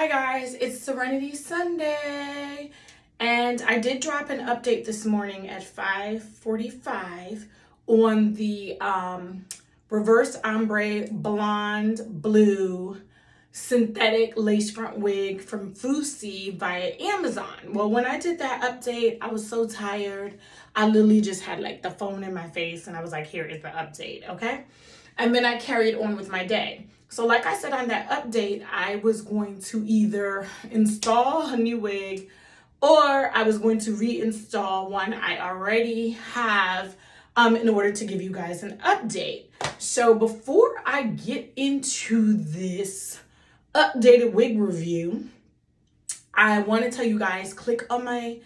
Hi guys, it's Serenity Sunday, and I did drop an update this morning at 5:45 on the reverse ombre blonde blue synthetic lace front wig from Fusi via Amazon. Well, when I did that update, I was so tired. I literally just had like the phone in my face and I was like, here is the update, okay? And then I carried on with my day. So like I said on that update, I was going to either install a new wig or I was going to reinstall one I already have in order to give you guys an update. So before I get into this updated wig review, I want to tell you guys, click to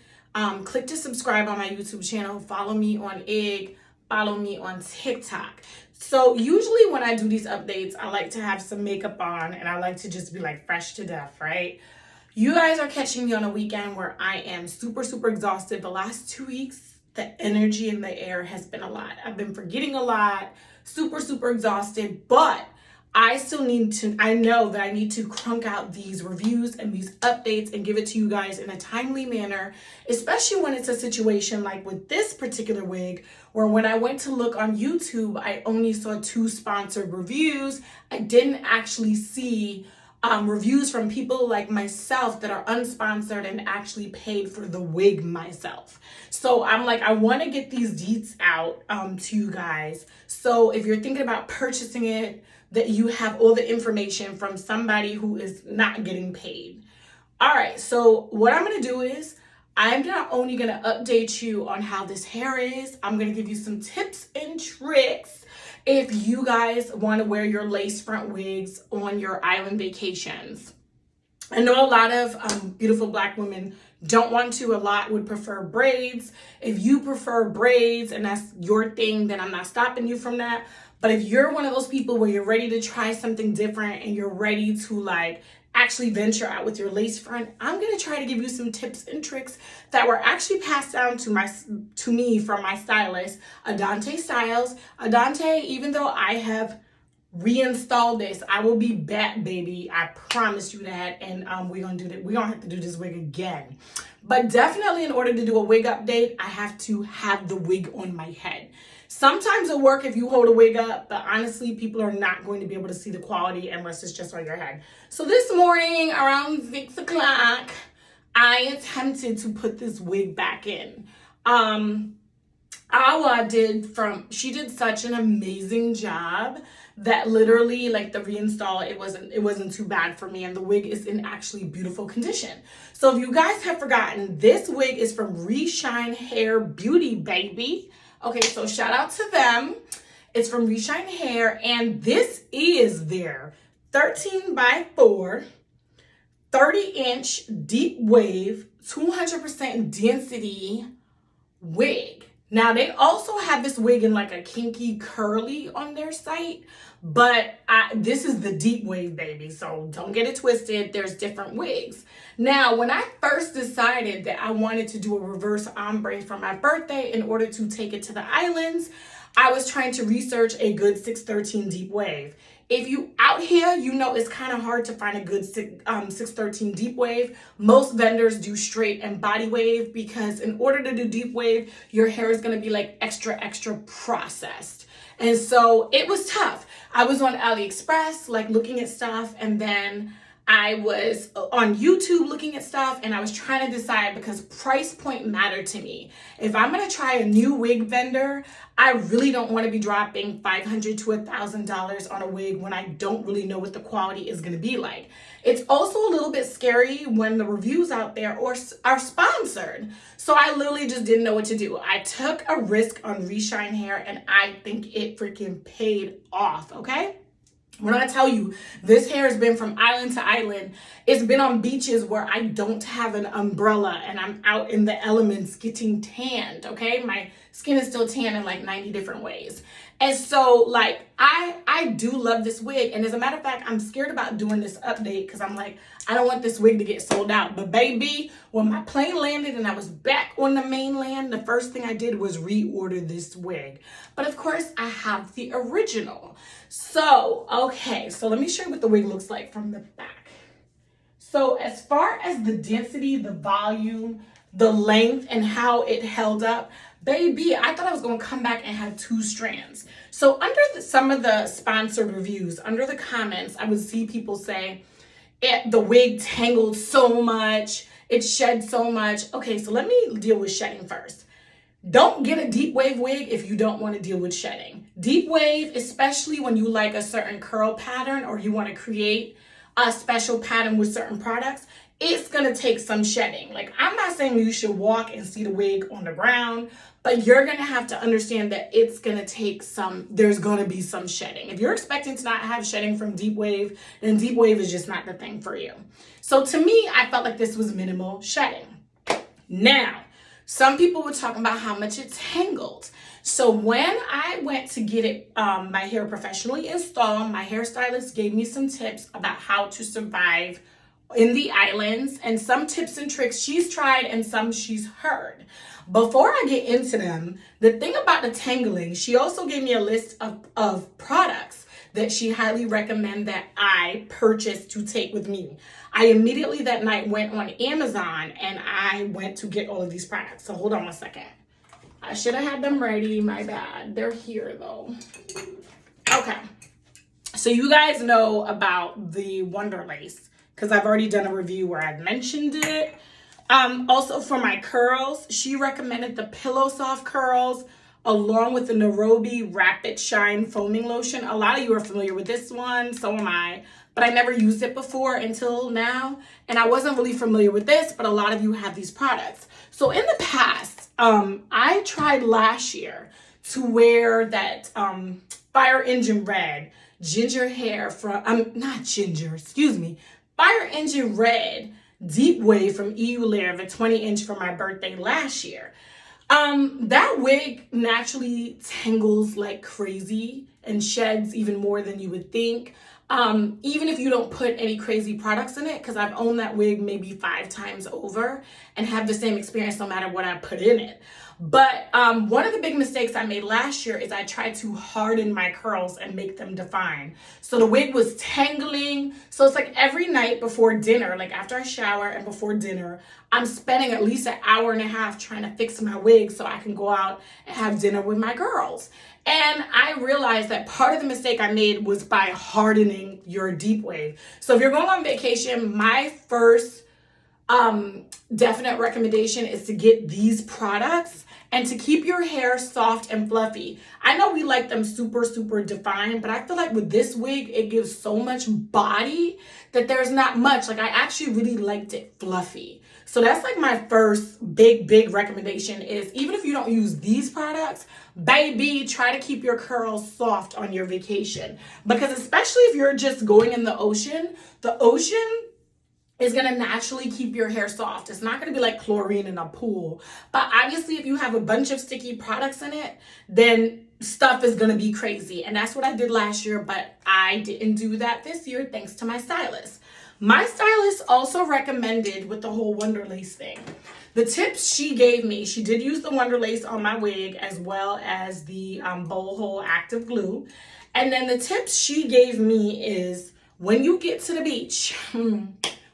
subscribe on my YouTube channel, follow me on IG, follow me on TikTok. So usually when I do these updates, I like to have some makeup on and I like to just be like fresh to death, right? You guys are catching me on a weekend where I am super, super exhausted. The last 2 weeks, the energy in the air has been a lot. I've been forgetting a lot, super, super exhausted, but I know that I need to crunk out these reviews and these updates and give it to you guys in a timely manner, especially when it's a situation like with this particular wig, where when I went to look on YouTube, I only saw 2 sponsored reviews. I didn't actually see reviews from people like myself that are unsponsored and actually paid for the wig myself. So I'm like, I want to get these deets out to you guys. So if you're thinking about purchasing it, that you have all the information from somebody who is not getting paid. All right, so what I'm going to do is I'm not only going to update you on how this hair is, I'm going to give you some tips and tricks if you guys want to wear your lace front wigs on your island vacations. I know a lot of beautiful Black women don't want to. A lot would prefer braids. If you prefer braids and that's your thing, then I'm not stopping you from that. But if you're one of those people where you're ready to try something different and you're ready to like actually venture out with your lace front, I'm going to try to give you some tips and tricks that were actually passed down to me from my stylist, Adante Styles. Adante, even though I have reinstalled this, I will be back, baby. I promise you that. And we're gonna do that. We're gonna have to do this wig again. But definitely in order to do a wig update, I have to have the wig on my head. Sometimes it'll work if you hold a wig up, but honestly, people are not going to be able to see the quality unless it's just on your head. So this morning around 6 o'clock, I attempted to put this wig back in. She did such an amazing job that literally like the reinstall, it wasn't too bad for me, and the wig is in actually beautiful condition. So if you guys have forgotten, this wig is from Reshine Hair Beauty, baby. Okay, so shout out to them. It's from Reshine Hair, and this is their 13 by 4 30-inch deep wave 200% density wig. Now, they also have this wig in like a kinky curly on their site, but this is the deep wave, baby. So don't get it twisted. There's different wigs. Now, when I first decided that I wanted to do a reverse ombre for my birthday in order to take it to the islands, I was trying to research a good 613 deep wave. If you out here, you know it's kind of hard to find a good 613 deep wave. Most vendors do straight and body wave because in order to do deep wave, your hair is going to be like extra processed. And so it was tough. I was on AliExpress, like looking at stuff, and then I was on YouTube looking at stuff, and I was trying to decide because price point mattered to me. If I'm going to try a new wig vendor, I really don't want to be dropping $500 to $1,000 on a wig when I don't really know what the quality is going to be like. It's also a little bit scary when the reviews out there are sponsored. So I literally just didn't know what to do. I took a risk on Reshine Hair, and I think it freaking paid off, okay? When I tell you, this hair has been from island to island. It's been on beaches where I don't have an umbrella and I'm out in the elements getting tanned, okay? My skin is still tan in like 90 different ways. And so like, I do love this wig. And as a matter of fact, I'm scared about doing this update because I'm like, I don't want this wig to get sold out. But baby, when my plane landed and I was back on the mainland, the first thing I did was reorder this wig. But of course, I have the original. So, okay, so let me show you what the wig looks like from the back. So as far as the density, the volume, the length, and how it held up, baby, I thought I was going to come back and have 2 strands. So under some of the sponsored reviews, under the comments, I would see people say, the wig tangled so much, it shed so much. Okay, so let me deal with shedding first. Don't get a deep wave wig if you don't want to deal with shedding. Deep wave, especially when you like a certain curl pattern or you want to create a special pattern with certain products, it's going to take some shedding. Like, I'm not saying you should walk and see the wig on the ground, but you're going to have to understand that it's going to take there's going to be some shedding. If you're expecting to not have shedding from deep wave, then deep wave is just not the thing for you. So to me, I felt like this was minimal shedding. Now, some people were talking about how much it tangled. So when I went to get it, my hair professionally installed, my hairstylist gave me some tips about how to survive in the islands, and some tips and tricks she's tried and some she's heard. Before I get into them, the thing about the tangling, she also gave me a list of products that she highly recommend that I purchase to take with me. I immediately that night went on Amazon and I went to get all of these products. So hold on one second. I should have had them ready. My bad. They're here though. Okay. So you guys know about the Wonder Lace because I've already done a review where I've mentioned it. Also for my curls, she recommended the Pillow Soft curls along with the Nairobi Rapid Shine foaming lotion. A lot of you are familiar with this one, so am I, but I never used it before until now, and I wasn't really familiar with this, but a lot of you have these products. So in the past, I tried last year to wear that Fire Engine Red ginger hair from, not ginger, excuse me, Fire Engine Red deep wave from EU Layer, the 20-inch for my birthday last year. That wig naturally tangles like crazy and sheds even more than you would think. Even if you don't put any crazy products in it, because I've owned that wig maybe 5 times over and have the same experience no matter what I put in it. But one of the big mistakes I made last year is I tried to harden my curls and make them define. So the wig was tangling. So it's like every night before dinner, like after I shower and before dinner, I'm spending at least an hour and a half trying to fix my wig so I can go out and have dinner with my girls. And I realized that part of the mistake I made was by hardening your deep wave. So if you're going on vacation, my first definite recommendation is to get these products and to keep your hair soft and fluffy. I know we like them super, super defined, but I feel like with this wig, it gives so much body that there's not much. Like, I actually really liked it fluffy. So that's like my first big recommendation is, even if you don't use these products, baby, try to keep your curls soft on your vacation. Because especially if you're just going in the ocean is going to naturally keep your hair soft. It's not going to be like chlorine in a pool. But obviously, if you have a bunch of sticky products in it, then stuff is going to be crazy. And that's what I did last year, but I didn't do that this year thanks to my stylist. My stylist also recommended with the whole Wonder Lace thing. The tips she gave me, she did use the Wonder Lace on my wig as well as the bowl hole active glue. And then the tips she gave me is when you get to the beach,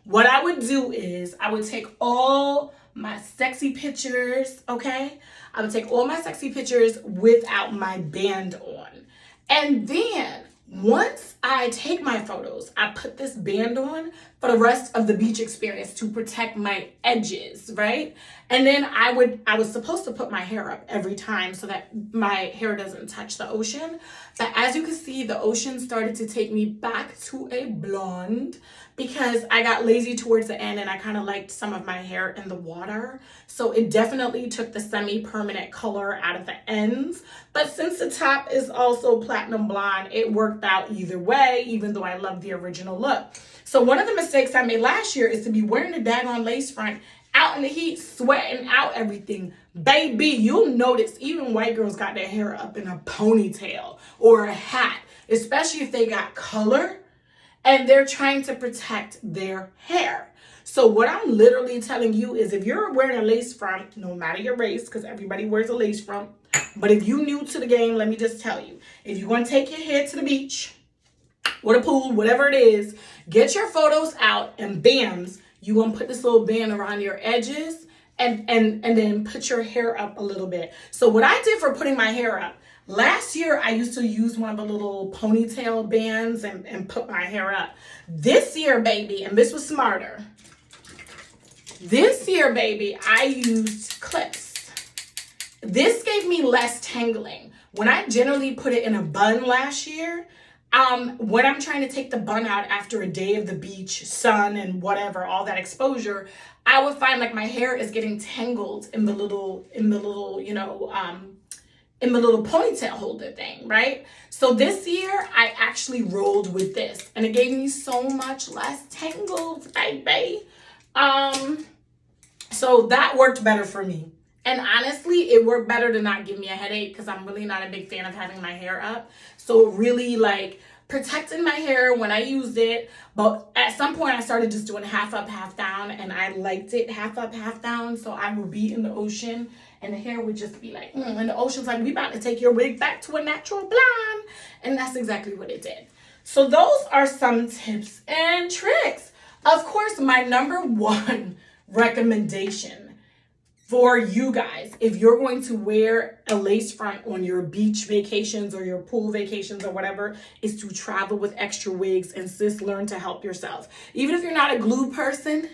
what I would do is I would take all my sexy pictures, okay? I would take all my sexy pictures without my band on. And then once I take my photos, I put this band on for the rest of the beach experience to protect my edges, right? And then I was supposed to put my hair up every time so that my hair doesn't touch the ocean. But as you can see, the ocean started to take me back to a blonde because I got lazy towards the end and I kind of liked some of my hair in the water. So it definitely took the semi-permanent color out of the ends. But since the top is also platinum blonde, it worked out either way, even though I love the original look. So one of the mistakes I made last year is to be wearing the daggone lace front out in the heat, sweating out everything. Baby, you'll notice even white girls got their hair up in a ponytail or a hat, especially if they got color and they're trying to protect their hair. So what I'm literally telling you is if you're wearing a lace front, no matter your race, because everybody wears a lace front, but if you're new to the game, let me just tell you, if you're going to take your hair to the beach or the pool, whatever it is, Get your photos out and bams, you want to put this little band around your edges and then put your hair up a little bit. So what I did for putting my hair up, last year I used to use one of the little ponytail bands and put my hair up. This year, baby, and this was smarter. This year, baby, I used clips. This gave me less tangling. When I generally put it in a bun last year, when I'm trying to take the bun out after a day of the beach, sun, and whatever, all that exposure, I would find like my hair is getting tangled in the little, in the little ponytail holder thing, right? So this year, I actually rolled with this, and it gave me so much less tangles, baby. So that worked better for me. And honestly, it worked better to not give me a headache because I'm really not a big fan of having my hair up. So really like protecting my hair when I used it. But at some point I started just doing half up, half down, and I liked it half up, half down. So I would be in the ocean and the hair would just be like, and the ocean's like, we about to take your wig back to a natural blonde. And that's exactly what it did. So those are some tips and tricks. Of course, my number one recommendation for you guys, if you're going to wear a lace front on your beach vacations or your pool vacations or whatever, is to travel with extra wigs. And sis, learn to help yourself. Even if you're not a glue person,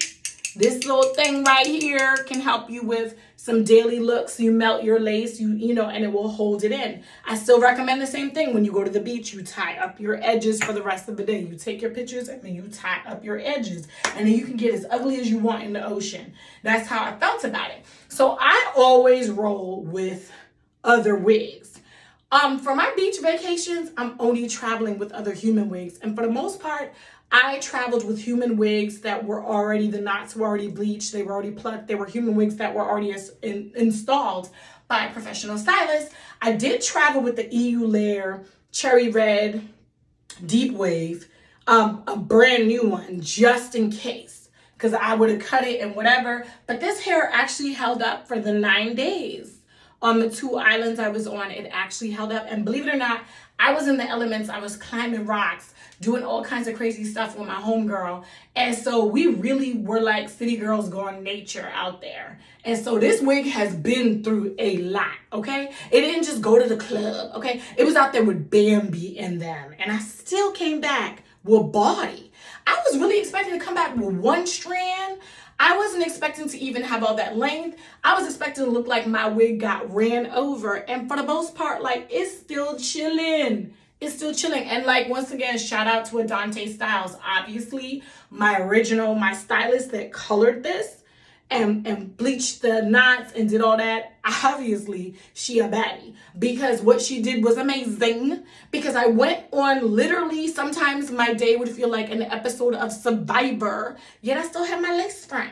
this little thing right here can help you with some daily looks. You melt your lace, you know, and it will hold it in. I still recommend the same thing. When you go to the beach, you tie up your edges for the rest of the day. You take your pictures and then you tie up your edges. And then you can get as ugly as you want in the ocean. That's how I felt about it. So I always roll with other wigs. For my beach vacations, I'm only traveling with other human wigs. And for the most part, I traveled with human wigs that were already, the knots were already bleached, they were already plucked, they were human wigs that were already installed by professional stylists. I did travel with the EU Layer Cherry Red Deep Wave, a brand new one, just in case, because I would have cut it and whatever. But this hair actually held up for the 9 days. On the 2 islands I was on, it actually held up. And believe it or not, I was in the elements. I was climbing rocks, doing all kinds of crazy stuff with my homegirl. And so we really were like city girls going nature out there. And so this wig has been through a lot, okay? It didn't just go to the club, okay? It was out there with Bambi in them. And I still came back with body. I was really expecting to come back with 1 strand. I wasn't expecting to even have all that length. I was expecting to look like my wig got ran over. And for the most part, like, it's still chilling. It's still chilling. And like, once again, shout out to Adante Styles. Obviously, my stylist that colored this and bleached the knots and did all that, obviously she a baddie, because what she did was amazing. Because I went on, literally sometimes my day would feel like an episode of Survivor, yet I still have my lace front.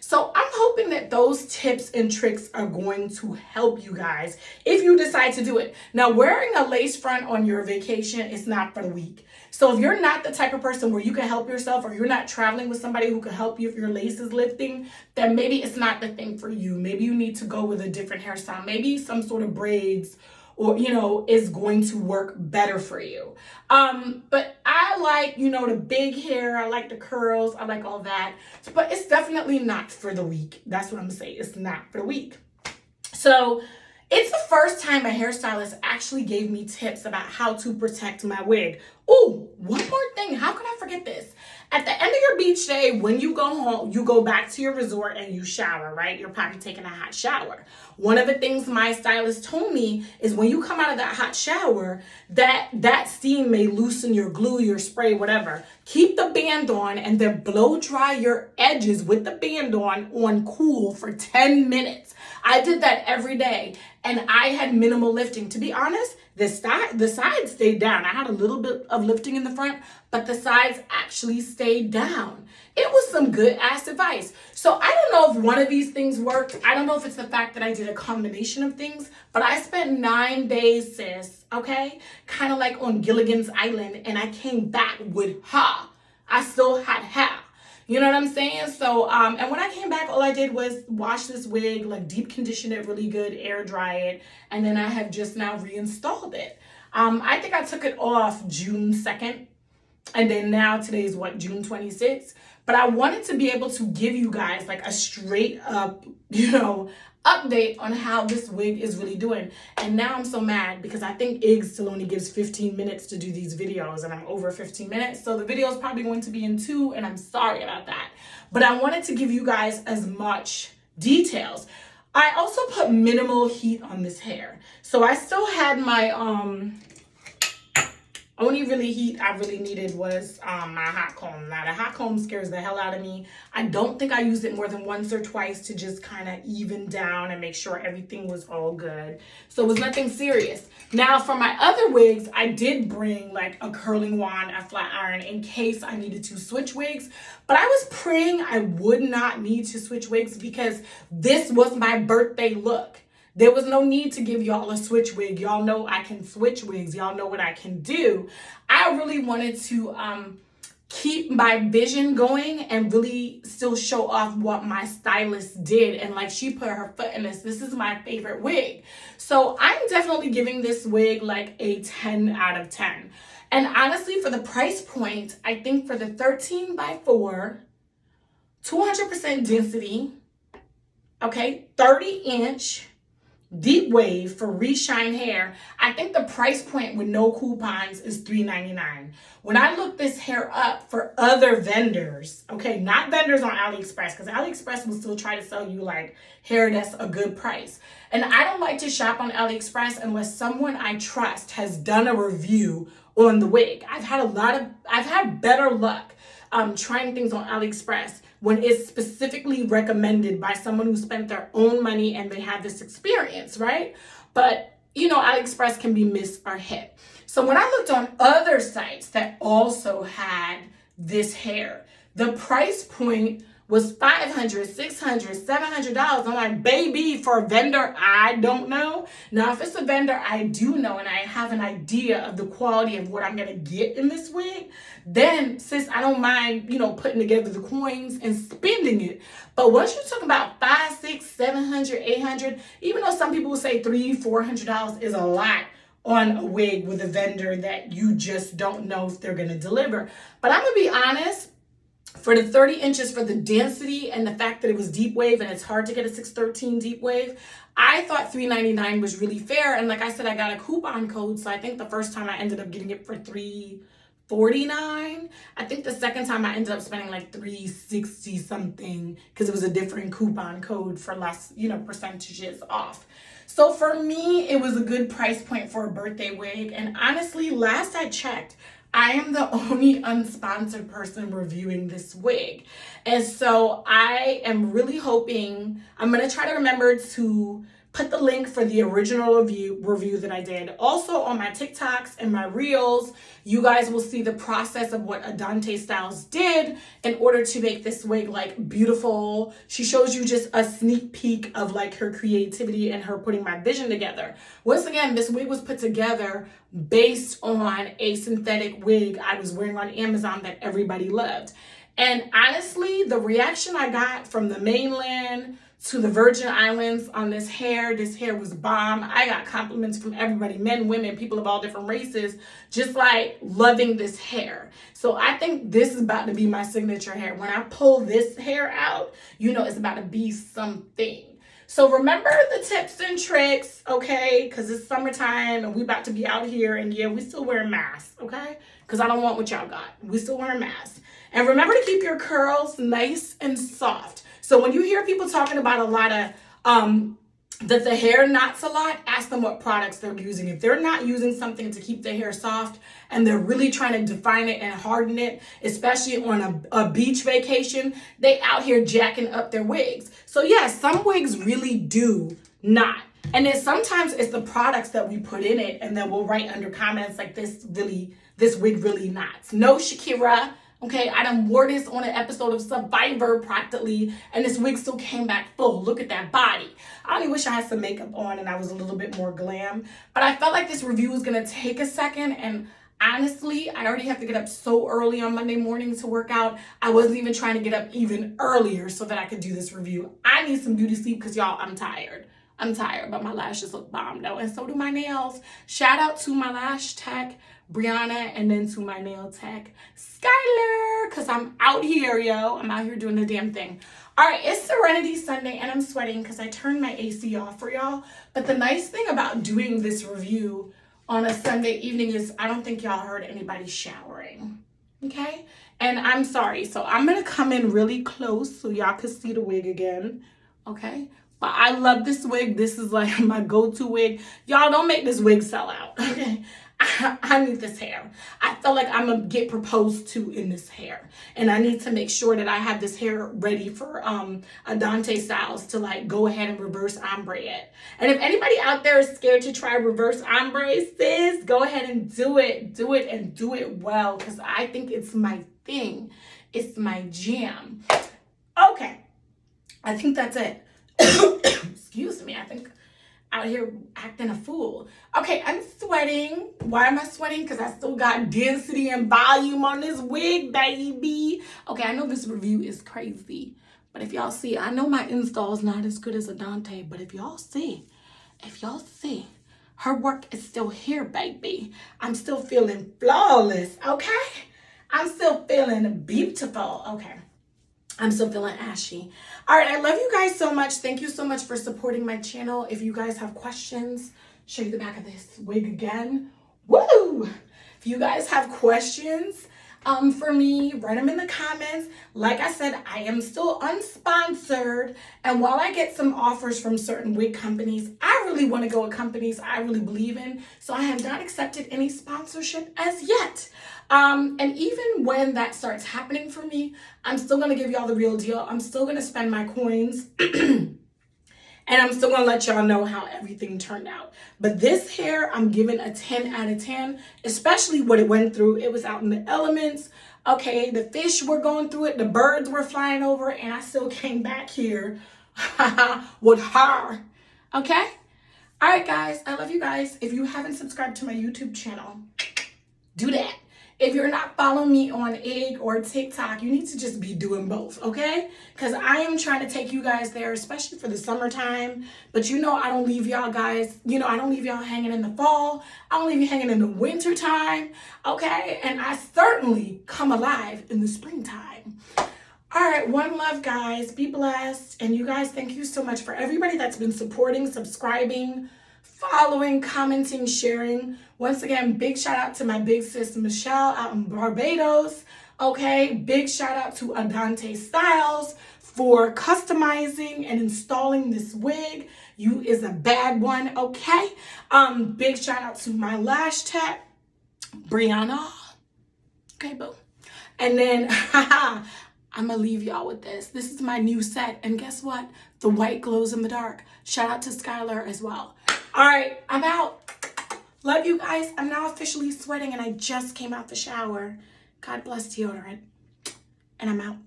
So I'm hoping that those tips and tricks are going to help you guys if you decide to do it. Now, wearing a lace front on your vacation is not for the weak. So if you're not the type of person where you can help yourself, or you're not traveling with somebody who can help you if your lace is lifting, then maybe it's not the thing for you. Maybe you need to go with a different hairstyle. Maybe some sort of braids, or, you know, is going to work better for you. But I like, you know, the big hair. I like the curls. I like all that. But it's definitely not for the weak. That's what I'm saying. It's not for the weak. So it's the first time a hairstylist actually gave me tips about how to protect my wig. Oh, one more thing. How could I forget this? At the end of your beach day, when you go home, you go back to your resort and you shower, right? You're probably taking a hot shower. One of the things my stylist told me is when you come out of that hot shower, that steam may loosen your glue, your spray, whatever. Keep the band on and then blow dry your edges with the band on cool for 10 minutes. I did that every day and I had minimal lifting. To be honest, the sides stayed down. I had a little bit of lifting in the front, but the sides actually stayed down. It was some good ass advice. So I don't know if one of these things worked. I don't know if it's the fact that I did a combination of things, but I spent 9 days, sis, okay? Kind of like on Gilligan's Island, and I came back with ha. I still had hair. You know what I'm saying? So, and when I came back, all I did was wash this wig, like deep condition it really good, air dry it, and then I have just now reinstalled it. I think I took it off June 2nd. And then now today's what, June 26th? But I wanted to be able to give you guys like a straight up, update on how this wig is really doing. And now I'm so mad because I think Iggs still only gives 15 minutes to do these videos and I'm over 15 minutes. So the video is probably going to be in 2 and I'm sorry about that. But I wanted to give you guys as much details. I also put minimal heat on this hair. So I still had my, only really heat I really needed was my hot comb. Now the hot comb scares the hell out of me. I don't think I used it more than once or twice to just kind of even down and make sure everything was all good. So it was nothing serious. Now for my other wigs, I did bring like a curling wand, a flat iron in case I needed to switch wigs. But I was praying I would not need to switch wigs because this was my birthday look. There was no need to give y'all a switch wig. Y'all know I can switch wigs. Y'all know what I can do. I really wanted to keep my vision going and really still show off what my stylist did. And like she put her foot in this. This is my favorite wig. So I'm definitely giving this wig like a 10 out of 10. And honestly, for the price point, I think for the 13x4, 200% density, okay, 30-inch, deep wave for Reshine hair, I think the price point with no coupons is $3.99. When I looked this hair up for other vendors, okay, not vendors on AliExpress, because AliExpress will still try to sell you like hair that's a good price. And I don't like to shop on AliExpress unless someone I trust has done a review on the wig. I've had better luck trying things on AliExpress when it's specifically recommended by someone who spent their own money and they have this experience, right? But, AliExpress can be miss or hit. So when I looked on other sites that also had this hair, the price point was $500, $600, $700. I'm like, baby, for a vendor I don't know. Now, if it's a vendor I do know and I have an idea of the quality of what I'm going to get in this wig, then, sis, I don't mind, putting together the coins and spending it. But once you talk about $500, $600, $700, $800, even though some people will say $300, $400 is a lot on a wig with a vendor that you just don't know if they're going to deliver. But I'm going to be honest, for the 30 inches, for the density and the fact that it was deep wave and it's hard to get a 613 deep wave, I thought $3.99 was really fair. And like I said, I got a coupon code. So I think the first time I ended up getting it for $3.49. I think the second time I ended up spending like $3.60 something because it was a different coupon code for less, percentages off. So for me, it was a good price point for a birthday wig. And honestly, last I checked, I am the only unsponsored person reviewing this wig. And so I am really hoping, I'm going to try to remember to put the link for the original review that I did. Also on my TikToks and my Reels, you guys will see the process of what Adante Styles did in order to make this wig like beautiful. She shows you just a sneak peek of like her creativity and her putting my vision together. Once again, this wig was put together based on a synthetic wig I was wearing on Amazon that everybody loved. And honestly, the reaction I got from the mainland to the Virgin Islands on this hair was bomb. I got compliments from everybody, men, women, people of all different races, just like loving this hair. So I think this is about to be my signature hair. When I pull this hair out, it's about to be something. So remember the tips and tricks, okay? Because it's summertime and we about to be out here and yeah, we still wearing masks, okay? Because I don't want what y'all got. We still wearing masks. And remember to keep your curls nice and soft. So when you hear people talking about a lot of, that the hair knots a lot, ask them what products they're using. If they're not using something to keep their hair soft and they're really trying to define it and harden it, especially on a beach vacation, they out here jacking up their wigs. So yes, some wigs really do knot. And then sometimes it's the products that we put in it and then we'll write under comments like this wig really knots. No, Shakira. Okay, I done wore this on an episode of Survivor practically, and this wig still came back full. Look at that body. I only wish I had some makeup on and I was a little bit more glam, but I felt like this review was gonna take a second, and honestly, I already have to get up so early on Monday morning to work out. I wasn't even trying to get up even earlier so that I could do this review. I need some beauty sleep because y'all, I'm tired. I'm tired, but my lashes look bomb though. And so do my nails. Shout out to my lash tech, Brianna, and then to my nail tech, Skylar, because I'm out here, yo. I'm out here doing the damn thing. All right, it's Serenity Sunday, and I'm sweating because I turned my AC off for y'all. But the nice thing about doing this review on a Sunday evening is I don't think y'all heard anybody showering, okay? And I'm sorry, so I'm going to come in really close so y'all can see the wig again, okay? But I love this wig. This is like my go-to wig. Y'all don't make this wig sell out, okay? I need this hair. I feel like I'm going to get proposed to in this hair. And I need to make sure that I have this hair ready for Adante Styles to like go ahead and reverse ombre it. And if anybody out there is scared to try reverse ombre, sis, go ahead and do it. Do it and do it well because I think it's my thing. It's my jam. Okay. I think that's it. Excuse me. I think out here acting a fool. Okay, I'm sweating. Why am I sweating? Because I still got density and volume on this wig, baby. Okay, I know this review is crazy, but if y'all see, I know my install is not as good as Adante, but if y'all see, her work is still here, baby. I'm still feeling flawless, okay? I'm still feeling beautiful, okay? I'm still feeling ashy. All right, I love you guys so much. Thank you so much for supporting my channel. If you guys have questions, show you the back of this wig again. Woo! If you guys have questions for me, write them in the comments. Like I said, I am still unsponsored. And while I get some offers from certain wig companies, I really want to go with companies I really believe in. So I have not accepted any sponsorship as yet. And even when that starts happening for me, I'm still going to give y'all the real deal. I'm still going to spend my coins and I'm still going to let y'all know how everything turned out. But this hair, I'm giving a 10 out of 10, especially what it went through. It was out in the elements. Okay, the fish were going through it. The birds were flying over and I still came back here with her. Okay? All right, guys. I love you guys. If you haven't subscribed to my YouTube channel, do that. If you're not following me on Egg or TikTok, you need to just be doing both, okay? Because I am trying to take you guys there, especially for the summertime. But you know I don't leave y'all guys, I don't leave y'all hanging in the fall. I don't leave you hanging in the winter time, okay? And I certainly come alive in the springtime. All right, one love, guys. Be blessed. And you guys, thank you so much for everybody that's been supporting, subscribing, following, commenting, sharing. Once again, big shout out to my big sis Michelle out in Barbados. Okay, big shout out to Adante Styles for customizing and installing this wig. You is a bad one, okay? Big shout out to my lash tech, Brianna. Okay, boo. And then I'm gonna leave y'all with this. This is my new set, and guess what? The white glows in the dark. Shout out to Skylar as well. All right, I'm out. Love you guys. I'm now officially sweating and I just came out the shower. God bless deodorant. And I'm out.